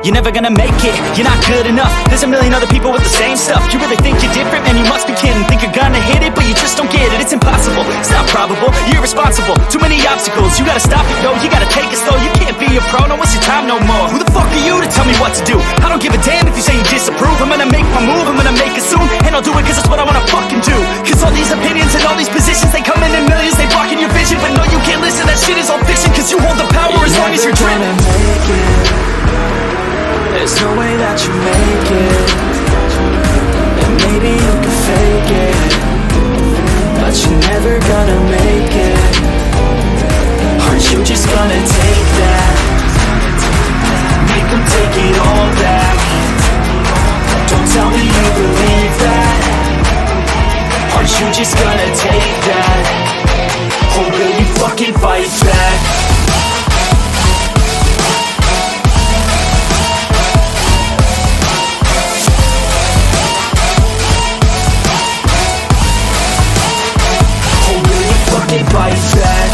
you're never gonna make it. You're not good enough, there's a million other people with the same stuff. You really think you're different? Man, you must be kidding. Think you're gonna hit it, but you just don't get it. It's impossible, it's not probable, you're irresponsible. Too many obstacles, you gotta stop it, yo. You gotta take it slow, you can't be a pro. Don't waste your time no more. Who the fuck are you to tell me what to do? I don't give a damn if you say you disapprove. I'm gonna make my move, I'm gonna make it soon. And I'll do it cause it's what I wanna fucking do. Cause all these opinions and all these positions, they come in millions, they blocking your vision. But no, you can't listen, that shit is all fiction. Cause you hold the power as long as you're driven. There's no way that you make it. And maybe you can fake it, but you're never gonna make it. Aren't you just gonna take that? Make them take it all back. Don't tell me you believe that. Aren't you just gonna take that? Or will you fucking fight back? Fight back.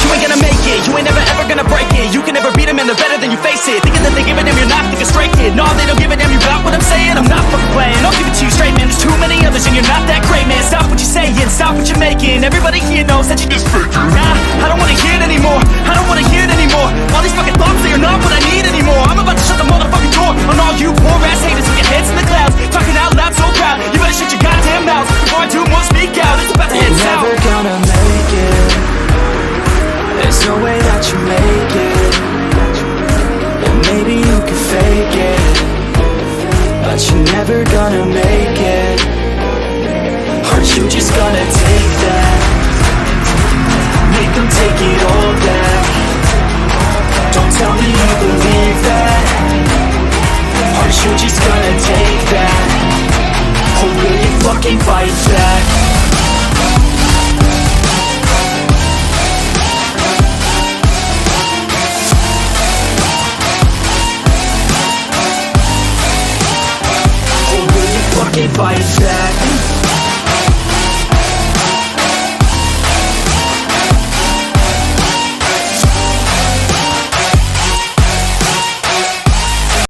You ain't gonna make it, you ain't never ever gonna break it. You can never beat them and they're better than you face it. Thinking that they give a damn, you're not thinking straight, kid. No, they don't give a damn, you got what I'm saying. I'm not fucking playing, I'll give it to you straight, man. There's too many others and you're not that great, man. Stop what you're saying, stop what you're making. Everybody here knows that you just fake it. Nah, I don't wanna hear it anymore, I don't wanna hear it anymore. All these fucking thoughts, they are not what I need anymore. I'm about to shut the motherfucking door on all you poor ass haters with your heads in the clouds, talking out loud so proud. You better shut your goddamn mouth before I do more, speak out. It's about to head south. You're never gonna make it. There's no way that you make it. And maybe you can fake it, but you're never gonna make it. Aren't you just gonna take that? Make them take it all back. Don't tell me you believe that. Aren't you just gonna take that? Or will you fucking fight back? Fight back.